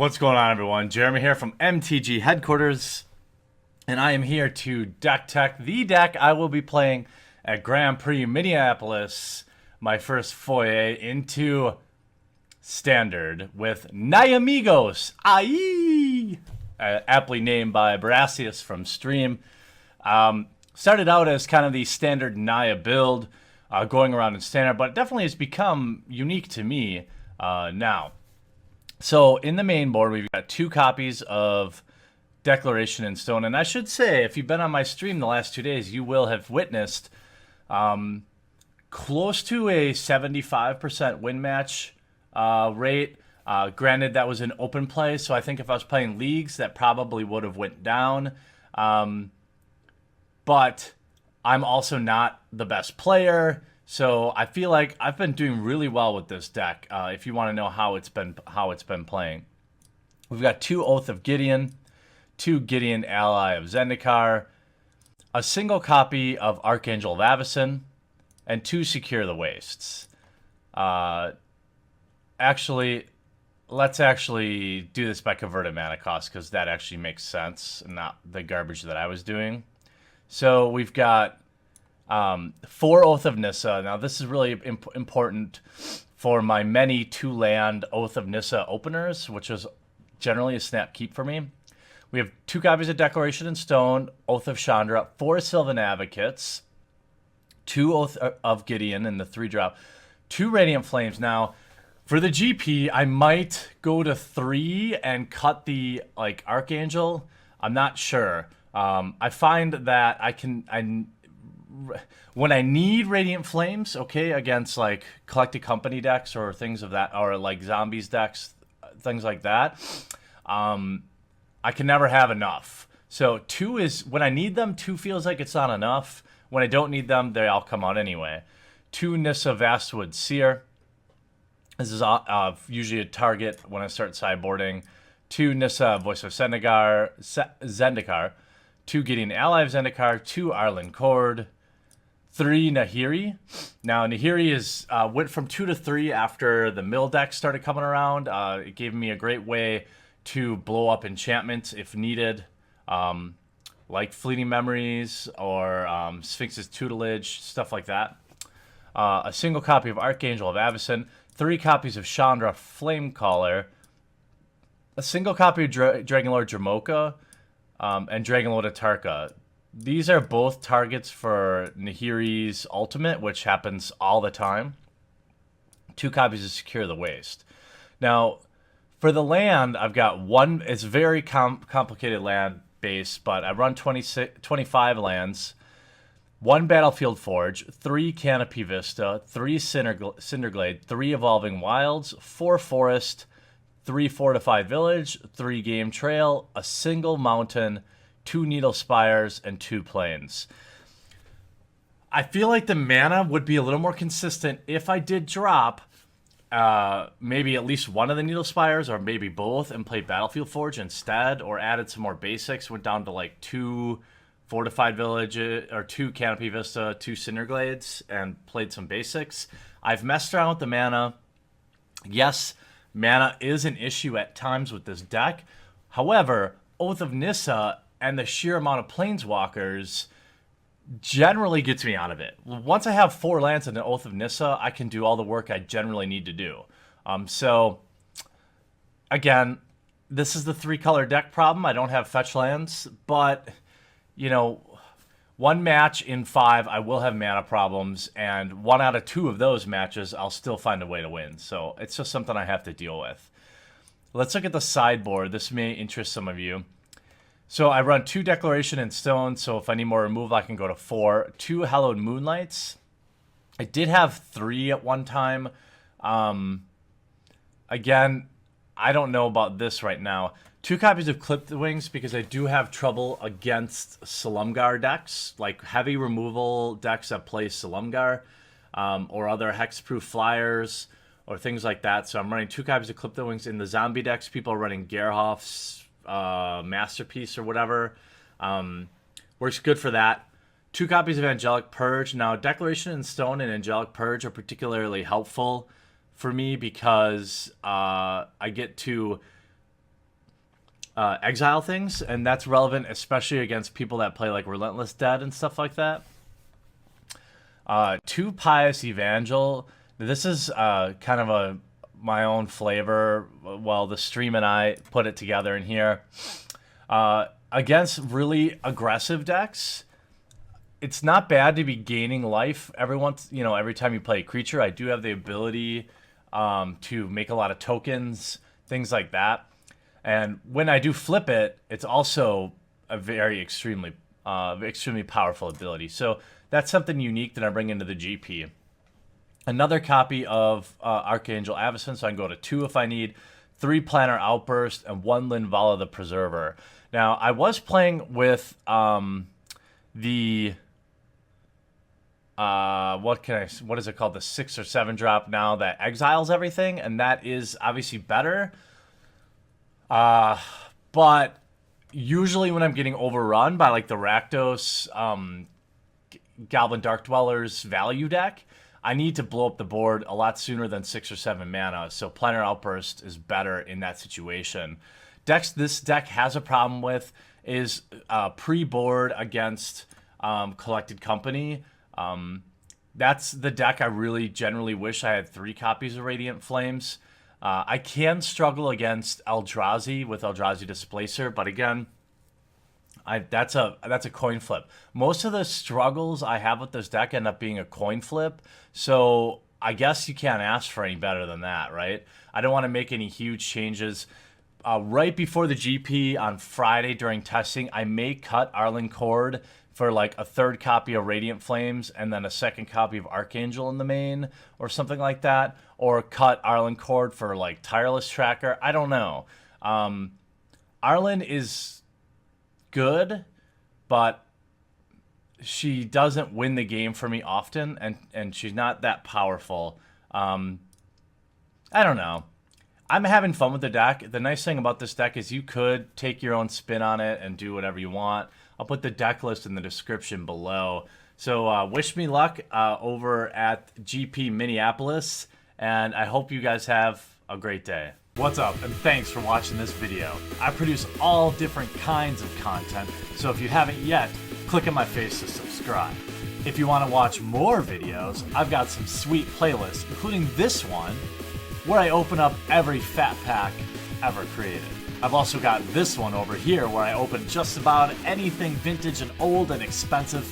What's going on, everyone? Jeremy here from MTG Headquarters, and I am here to deck tech the deck I will be playing at Grand Prix Minneapolis, my first foray into Standard with Nayamigos, Aye! Aptly named by Brassius from Stream. Started out as kind of the standard Naya build, going around in Standard, but it definitely has become unique to me now. So in the main board, we've got 2 copies of Declaration in Stone. And I should say, if you've been on my stream the last 2 days, you will have witnessed close to a 75% win match rate. Granted, that was an open play, so I think if I was playing leagues, that probably would have went down. But I'm also not the best player. So I feel like I've been doing really well with this deck. If you want to know how it's been playing, we've got 2 Oath of Gideon, 2 Gideon Ally of Zendikar, a single copy of Archangel of Avacyn, and 2 Secure the Wastes. Actually, let's actually do this by converted mana cost because that actually makes sense and not the garbage that I was doing. So we've got 4 Oath of Nissa. Now, this is really important for my many 2-land Oath of Nissa openers, which is generally a snap keep for me. We have 2 copies of Declaration in Stone, Oath of Chandra, 4 Sylvan Advocates, 2 Oath of Gideon in the 3-drop, 2 Radiant Flames. Now, for the GP, I might go to 3 and cut the Archangel. I'm not sure. I find that when I need Radiant Flames, okay, against Collected Company decks or things of that, or Zombies decks, things like that, I can never have enough. So 2 is, when I need them, 2 feels like it's not enough. When I don't need them, they all come out anyway. 2 Nissa Vastwood Seer. This is usually a target when I start sideboarding. 2 Nissa Voice of Zendikar. 2 Gideon Ally of Zendikar. 2 Arlen Cord. 3 Nahiri. Now, Nahiri went from 2 to 3 after the mill deck started coming around. It gave me a great way to blow up enchantments if needed, like Fleeting Memories or Sphinx's Tutelage, stuff like that. A single copy of Archangel of Avacyn, 3 copies of Chandra Flamecaller, a single copy of Dragonlord Jamoka, and Dragonlord Atarka. These are both targets for Nahiri's ultimate, which happens all the time. 2 copies of Secure the Waste. Now, for the land, I've got 1. It's very complicated land base, but I run 25 lands. 1 Battlefield Forge, 3 Canopy Vista, 3 Cinderglade, 3 Evolving Wilds, 4 Forest, 3 Fortified Village, 3 Game Trail, a single Mountain, 2 Needle Spires, and 2 Plains. I feel like the mana would be a little more consistent if I did drop maybe at least 1 of the Needle Spires, or maybe both, and played Battlefield Forge instead, or added some more basics, went down to 2 Fortified Village, or 2 Canopy Vista, 2 Cinderglades, and played some basics. I've messed around with the mana. Yes, mana is an issue at times with this deck. However, Oath of Nissa and the sheer amount of Planeswalkers generally gets me out of it. Once I have 4 lands and an Oath of Nissa, I can do all the work I generally need to do. So, again, this is the 3-color deck problem. I don't have fetch lands, but, you know, 1 match in 5, I will have mana problems, and 1 out of 2 of those matches, I'll still find a way to win. So, it's just something I have to deal with. Let's look at the sideboard. This may interest some of you. So I run 2 Declaration in Stone, so if I need more removal, I can go to 4. 2 Hallowed Moonlights. I did have 3 at one time. Again, I don't know about this right now. 2 copies of Clipped Wings, because I do have trouble against Silumgar decks, like heavy removal decks that play Silumgar, or other hexproof flyers, or things like that. So I'm running 2 copies of Clipped Wings. In the zombie decks, people are running Gerhoff's Masterpiece or whatever. Works good for that. 2 copies of Angelic Purge. Now, Declaration in Stone and Angelic Purge are particularly helpful for me because I get to exile things, and that's relevant especially against people that play like Relentless Dead and stuff like that. 2 Pious Evangel. This is kind of my own flavor. Well, the stream and I put it together in here. Against really aggressive decks, it's not bad to be gaining life every time you play a creature. I do have the ability to make a lot of tokens, things like that. And when I do flip it, it's also a very extremely powerful ability. So that's something unique that I bring into the GP. Another copy of Archangel Avacyn, so I can go to 2 if I need, 3 Planar Outburst, and 1 Linvala the Preserver. Now, I was playing with the... what is it called? The 6 or 7 drop now that exiles everything, and that is obviously better. But usually when I'm getting overrun by like the Rakdos, Goblin Dark Dwellers value deck, I need to blow up the board a lot sooner than 6 or 7 mana. So Planar Outburst is better in that situation. Decks this deck has a problem with is pre-board against Collected Company. That's the deck I really generally wish I had 3 copies of Radiant Flames. I can struggle against Eldrazi with Eldrazi Displacer, but again, that's a coin flip. Most of the struggles I have with this deck end up being a coin flip, so I guess you can't ask for any better than that, right? I don't want to make any huge changes. Right before the GP on Friday during testing, I may cut Arlen Cord for like a 3rd copy of Radiant Flames and then a 2nd copy of Archangel in the main or something like that, or cut Arlen Cord for like Tireless Tracker. I don't know. Arlen is good, but she doesn't win the game for me often, and she's not that powerful. I don't know. I'm having fun with the deck. The nice thing about this deck is you could take your own spin on it and do whatever you want. I'll put the deck list in the description below. So wish me luck over at GP Minneapolis, and I hope you guys have a great day. What's up, and thanks for watching this video. I produce all different kinds of content, so if you haven't yet, click on my face to subscribe. If you want to watch more videos, I've got some sweet playlists, including this one, where I open up every fat pack ever created. I've also got this one over here where I open just about anything vintage and old and expensive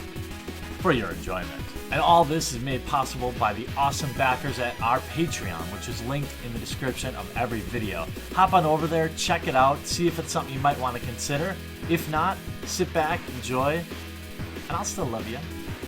for your enjoyment. And all this is made possible by the awesome backers at our Patreon, which is linked in the description of every video. Hop on over there, check it out, see if it's something you might want to consider. If not, sit back, enjoy, and I'll still love you.